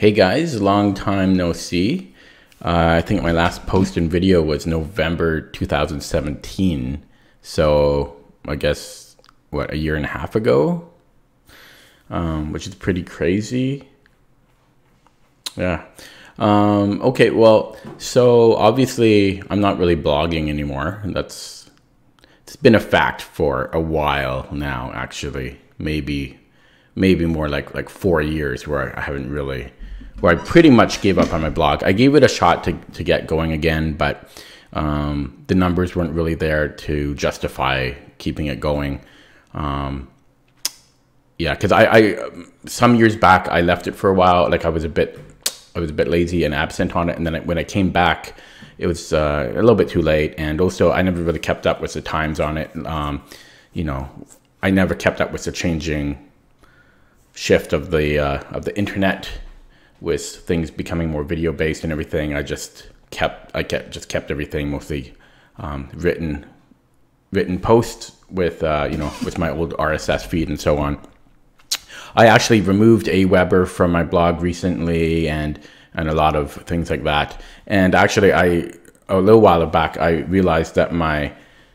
Hey guys, long time no see. I think my last post and video was November 2017. So I guess, what, a year and a half ago? Which is pretty crazy. Yeah. Okay, well, so obviously I'm not really blogging anymore. It's been a fact for a while now, actually. Maybe more like 4 years where I pretty much gave up on my blog. I gave it a shot to get going again, but the numbers weren't really there to justify keeping it going. Yeah, because I some years back I left it for a while. Like I was a bit lazy and absent on it, and then when I came back, it was a little bit too late, and also I never really kept up with the times on it. I never kept up with the changing shift of the internet, with things becoming more video based and everything. I just kept everything mostly written posts with with my old RSS feed and so on. I actually removed Aweber from my blog recently and a lot of things like that. And actually, a little while back, I realized that my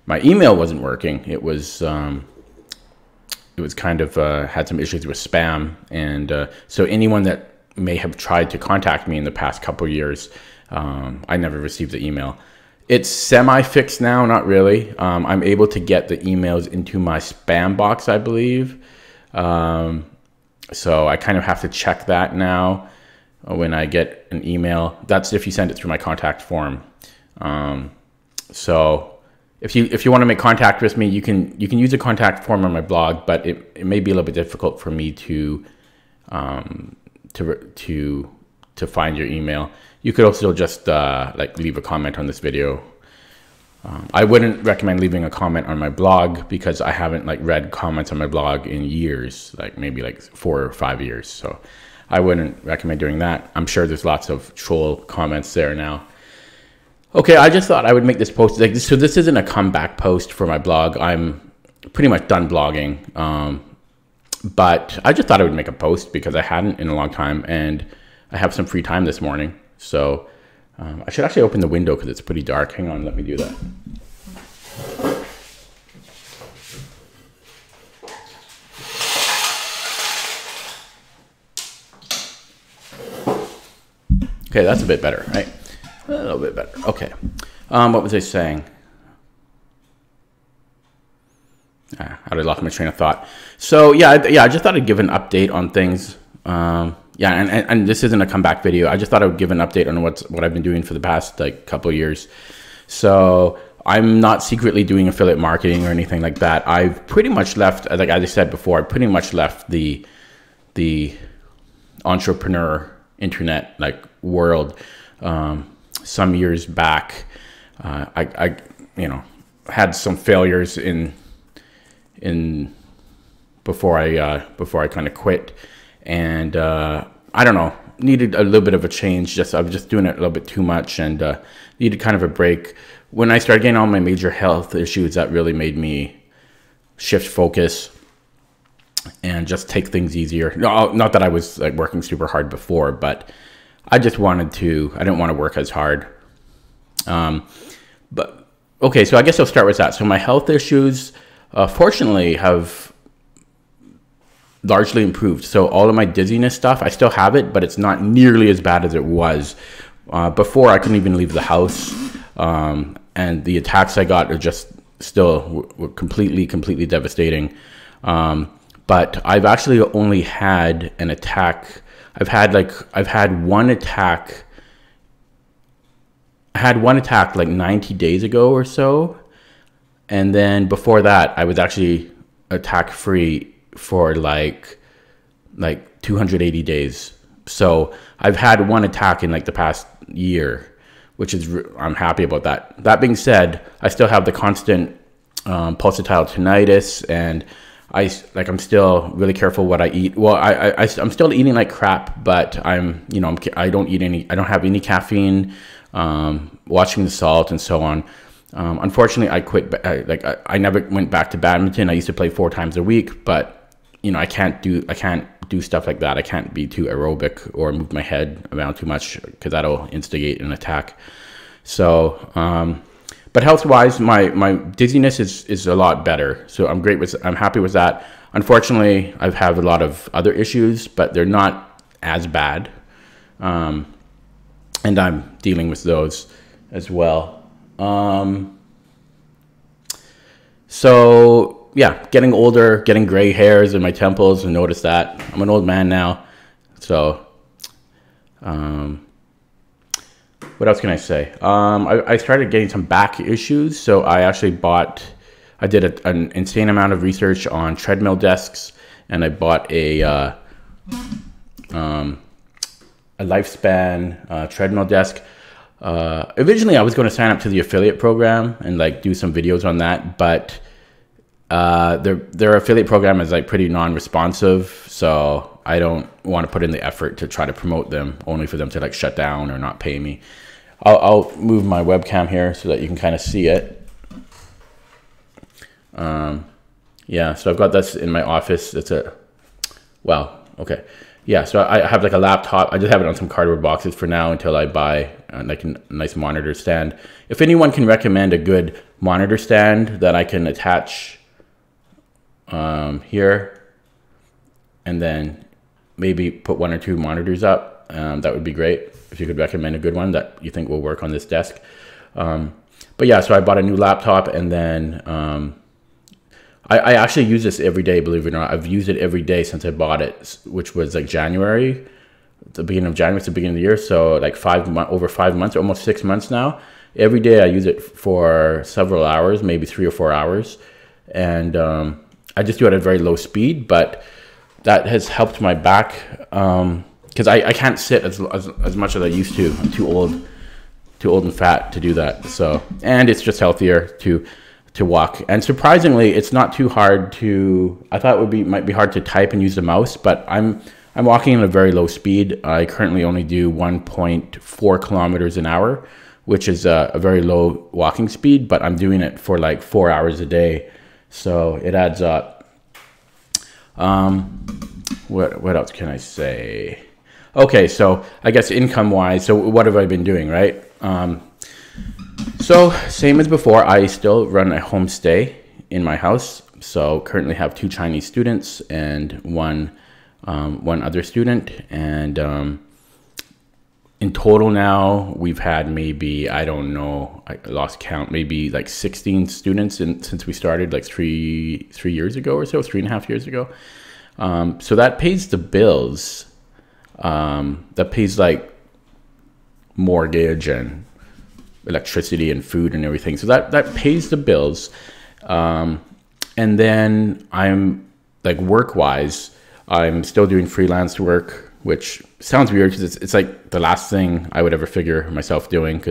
email wasn't working. It was kind of had some issues with spam, and so anyone that may have tried to contact me in the past couple years, I never received the email. It's semi-fixed now, not really. I'm able to get the emails into my spam box, I believe. So I kind of have to check that now when I get an email. That's if you send it through my contact form. So if you want to make contact with me, you can use a contact form on my blog, but it may be a little bit difficult for me to find your email. You could also just like leave a comment on this video. I wouldn't recommend leaving a comment on my blog because I haven't read comments on my blog in years, maybe 4 or 5 years. So I wouldn't recommend doing that. I'm sure there's lots of troll comments there now. Okay, I just thought I would make this post. So this isn't a comeback post for my blog. I'm pretty much done blogging. But I just thought I would make a post because I hadn't in a long time, and I have some free time this morning. So I should actually open the window because it's pretty dark. Hang on, let me do that. Okay, that's a bit better, right? A little bit better. Okay. What was I saying? I lost my train of thought. So yeah, I just thought I'd give an update on things. Yeah, and this isn't a comeback video. I just thought I would give an update on what I've been doing for the past couple of years. So I'm not secretly doing affiliate marketing or anything like that. I've pretty much left, as I said before, I pretty much left the entrepreneur internet world some years back. I had some failures in before I kind of quit, and I don't know, needed a little bit of a change. I was just doing it a little bit too much, and needed kind of a break. When I started getting all my major health issues, that really made me shift focus and just take things easier. No, not that I was working super hard before, but I just wanted to. I didn't want to work as hard. But okay, so I guess I'll start with that. So my health issues, fortunately, have largely improved. So all of my dizziness stuff, I still have it, but it's not nearly as bad as it was. Before, I couldn't even leave the house. And the attacks I got are just still were completely devastating. But I've actually only had an attack. I've had one attack. I had one attack 90 days ago or so. And then before that, I was actually attack free for 280 days. So I've had one attack in the past year, which is, I'm happy about that. That being said, I still have the constant pulsatile tinnitus, and I'm still really careful what I eat. Well, I'm still eating like crap, but I don't have any caffeine, watching the salt and so on. Unfortunately, I quit. I never went back to badminton. I used to play 4 times a week, but I can't do stuff like that. I can't be too aerobic or move my head around too much because that'll instigate an attack. So, but health-wise, my dizziness is a lot better. So I'm happy with that. Unfortunately, I've had a lot of other issues, but they're not as bad. And I'm dealing with those as well. So yeah, getting older, getting gray hairs in my temples. I noticed that. I'm an old man now. So, what else can I say? I started getting some back issues. So I did an insane amount of research on treadmill desks, and I bought a lifespan treadmill desk. Originally I was going to sign up to the affiliate program and like do some videos on that, but their affiliate program is like pretty non-responsive, so I don't want to put in the effort to try to promote them only for them to like shut down or not pay me. I'll move my webcam here so that you can kind of see it. Yeah, so I've got this in my office. Okay. Yeah, so I have like a laptop. I just have it on some cardboard boxes for now until I buy like a nice monitor stand. If anyone can recommend a good monitor stand that I can attach here and then maybe put 1 or 2 monitors up, that would be great. If you could recommend a good one that you think will work on this desk. But yeah, so I bought a new laptop, and then I actually use this every day, believe it or not. I've used it every day since I bought it, which was like January, the beginning of January, it's the beginning of the year. So like over 5 months, almost 6 months now. Every day I use it for several hours, maybe 3 or 4 hours. And I just do it at a very low speed, but that has helped my back because I can't sit as much as I used to. I'm too old and fat to do that. So, and it's just healthier to walk. And surprisingly, it's not too hard I thought it might be hard to type and use the mouse, but I'm walking at a very low speed. I currently only do 1.4 kilometers an hour, which is a very low walking speed, but I'm doing it for like 4 hours a day. So it adds up. What else can I say? Okay, so I guess income-wise, so what have I been doing, right? So same as before, I still run a homestay in my house. So currently have 2 Chinese students and one other student. And in total now, we've had maybe, I don't know, I lost count, maybe like 16 students since we started like three years ago or so, 3.5 years ago. So that pays the bills. That pays like mortgage and electricity and food and everything. So that pays the bills. And then I'm like work-wise, I'm still doing freelance work, which sounds weird because it's like the last thing I would ever figure myself doing.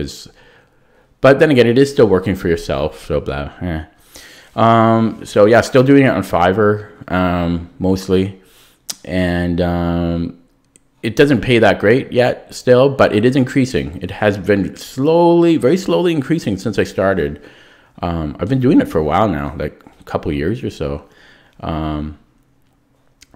But then again, it is still working for yourself. So blah. So yeah, still doing it on Fiverr mostly, and it doesn't pay that great yet still, but it is increasing. It has been very slowly increasing since I started. I've been doing it for a while now, like a couple of years or so.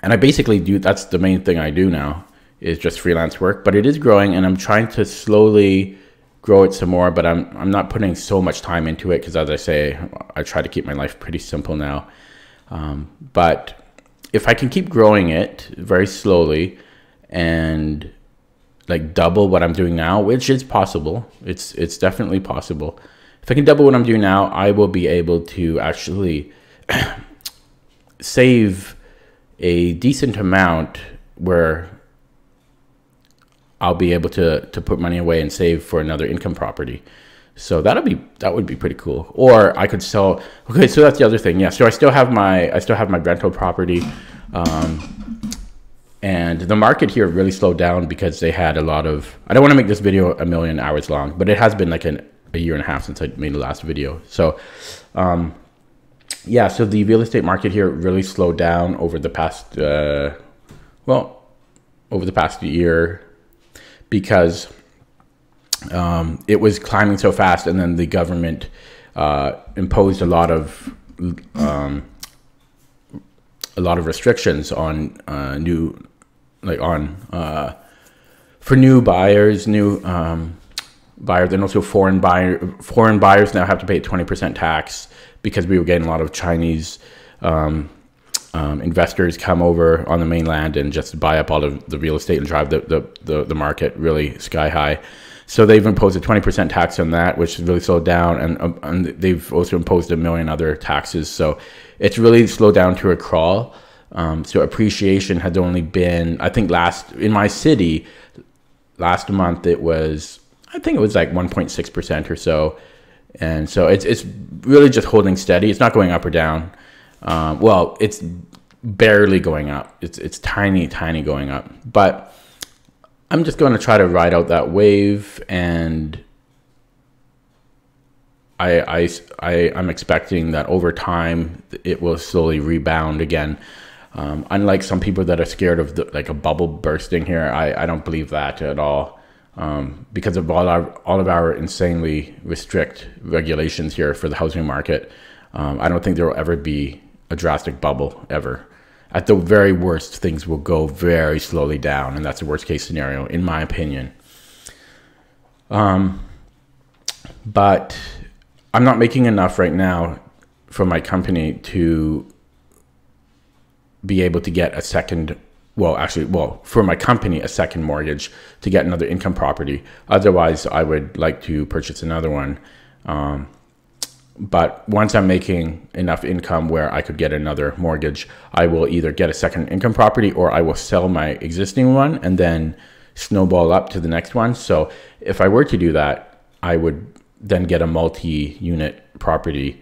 And I basically that's the main thing I do now is just freelance work, but it is growing, and I'm trying to slowly grow it some more, but I'm not putting so much time into it because, as I say, I try to keep my life pretty simple now. But if I can keep growing it very slowly and like double what I'm doing now, which is possible, it's definitely possible. If I can double what I'm doing now, I will be able to actually save a decent amount where I'll be able to put money away and save for another income property. So that would be pretty cool. Or I could sell. Okay, so that's the other thing. Yeah. So I still have my rental property, and the market here really slowed down because they had a lot of. I don't want to make this video 1 million hours long, but it has been like a year and a half since I made the last video. So, yeah. So the real estate market here really slowed down over the past year. Because it was climbing so fast, and then the government imposed a lot of restrictions on new for new buyers, buyers, and also foreign buyers now have to pay 20% tax, because we were getting a lot of Chinese investors come over on the mainland and just buy up all of the real estate and drive the market really sky high. So they've imposed a 20% tax on that, which has really slowed down, and they've also imposed a million other taxes. So it's really slowed down to a crawl. So appreciation had only been, I think in my city, last month I think it was like 1.6% or so. And so it's really just holding steady. It's not going up or down. Well, it's barely going up. It's tiny going up. But I'm just going to try to ride out that wave, and I'm expecting that over time it will slowly rebound again. Unlike some people that are scared of like a bubble bursting here, I don't believe that at all. Because of all of our insanely strict regulations here for the housing market, I don't think there will ever be a drastic bubble ever. At the very worst, things will go very slowly down, and that's the worst case scenario, in my opinion. But I'm not making enough right now for my company to be able to get a second, for my company, a second mortgage to get another income property. Otherwise, I would like to purchase another one. But once I'm making enough income where I could get another mortgage, I will either get a second income property, or I will sell my existing one and then snowball up to the next one. So if I were to do that, I would then get a multi-unit property.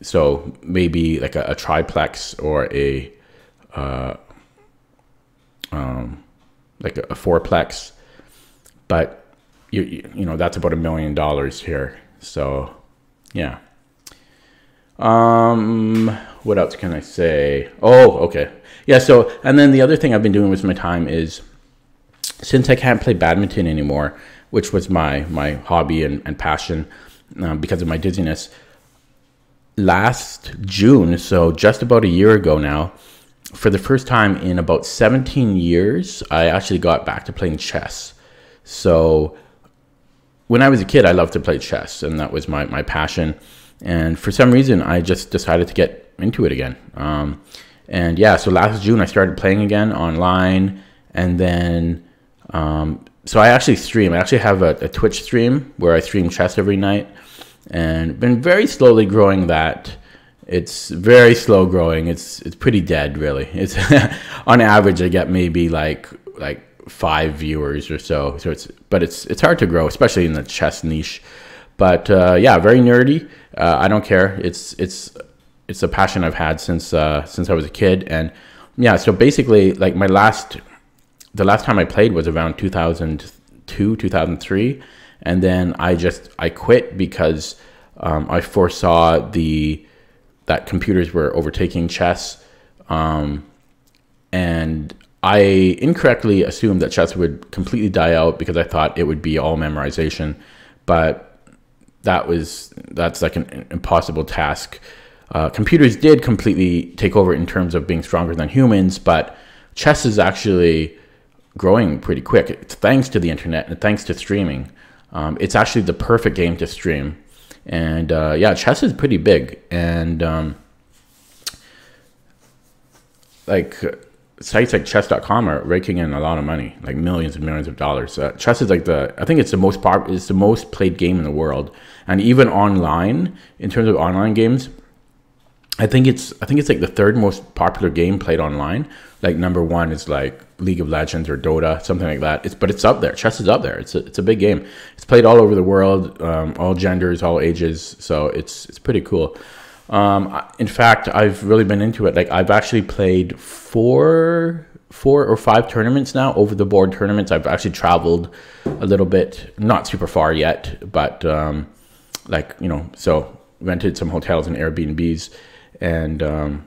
So maybe like a triplex, or a fourplex. But you know, that's about $1 million here. So yeah. What else can I say? Oh, okay. Yeah. So, and then the other thing I've been doing with my time is, since I can't play badminton anymore, which was my hobby and passion, because of my dizziness, last June, so just about a year ago now, for the first time in about 17 years, I actually got back to playing chess. So when I was a kid, I loved to play chess, and that was my passion. And for some reason, I just decided to get into it again. And yeah, so last June, I started playing again online. And then, so I actually stream. I actually have a Twitch stream where I stream chess every night, and been very slowly growing that. It's very slow growing. It's pretty dead, really. It's on average, I get maybe like 5 viewers or so. So it's hard to grow, especially in the chess niche. But yeah, very nerdy. I don't care. It's a passion I've had since I was a kid. And yeah, so basically, like the last time I played was around 2002, 2003, and then I quit because I foresaw that computers were overtaking chess, and I incorrectly assumed that chess would completely die out because I thought it would be all memorization, but that's like an impossible task. Computers did completely take over in terms of being stronger than humans, but chess is actually growing pretty quick. It's thanks to the internet and thanks to streaming. It's actually the perfect game to stream. And yeah, chess is pretty big. And like sites like chess.com are raking in a lot of money, like millions and millions of dollars. Chess is like I think it's the most played game in the world. And even online, in terms of online games, I think it's like the third most popular game played online. Like number one is like League of Legends or Dota, something like that. But it's up there. Chess is up there. It's a big game. It's played all over the world, all genders, all ages. So it's pretty cool. In fact, I've really been into it. Like I've actually played four or five tournaments now, over the board tournaments. I've actually traveled a little bit, not super far yet, but so rented some hotels and Airbnbs and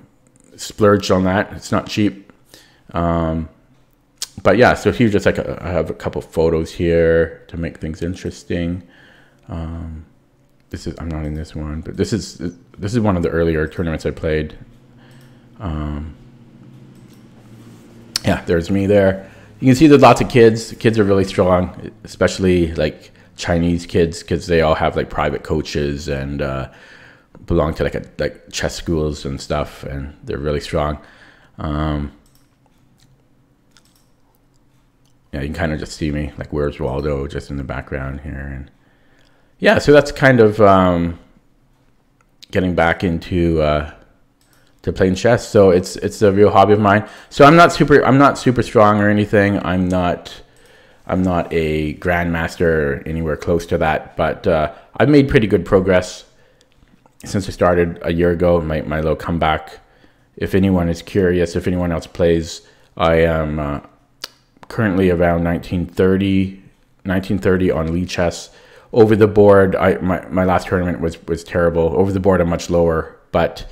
splurged on that. It's not cheap. But yeah, so here's just I have a couple photos here to make things interesting. I'm not in this one, but this is one of the earlier tournaments I played. And Yeah, there's me there. You can see there's lots of kids. Kids are really strong, especially like Chinese kids, because they all have like private coaches and belong to like chess schools and stuff, and they're really strong. Yeah, you can kind of just see me, like, where's Waldo, just in the background here. And yeah, so that's kind of getting back into to playing chess. So it's a real hobby of mine. So I'm not super strong or anything. I'm not a grandmaster or anywhere close to that, but I've made pretty good progress since I started a year ago. My little comeback. If anyone is curious, if anyone else plays, I am currently around 1930 on Lee Chess. Over the board, my last tournament was terrible. Over the board, I'm much lower, but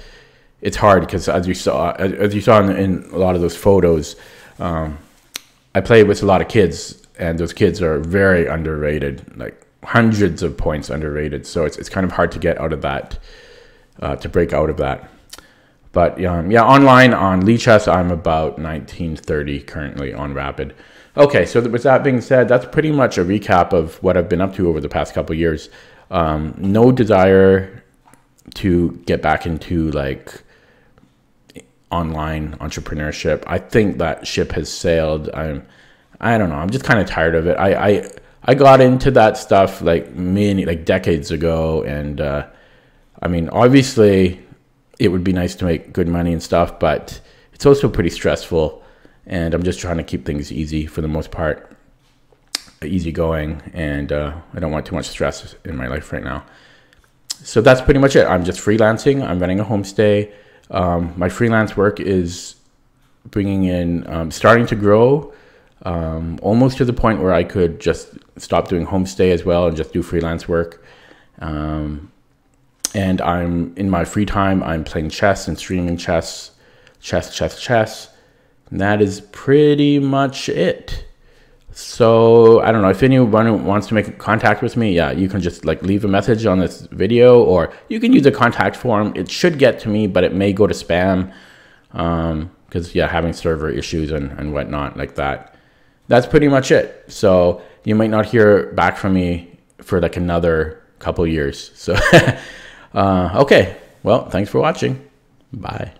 it's hard because as you saw in a lot of those photos, I play with a lot of kids, and those kids are very underrated, like hundreds of points underrated. So it's kind of hard to get out of that, to break out of that. But yeah, online on Lee Chess, I'm about 1930 currently on Rapid. Okay, so with that being said, that's pretty much a recap of what I've been up to over the past couple of years. No desire to get back into like online entrepreneurship. I think that ship has sailed. I don't know. I'm just kind of tired of it. I got into that stuff like decades ago, and I mean, obviously, it would be nice to make good money and stuff, but it's also pretty stressful. And I'm just trying to keep things easy for the most part, easy going, and I don't want too much stress in my life right now. So that's pretty much it. I'm just freelancing. I'm running a homestay. My freelance work is bringing in, starting to grow, almost to the point where I could just stop doing homestay as well and just do freelance work. And I'm in my free time, I'm playing chess and streaming chess. And that is pretty much it. So I don't know if anyone wants to make contact with me. Yeah, you can just like leave a message on this video, or you can use a contact form. It should get to me, but it may go to spam because yeah, having server issues and whatnot like that. That's pretty much it. So you might not hear back from me for like another couple years. So okay, well, thanks for watching. Bye.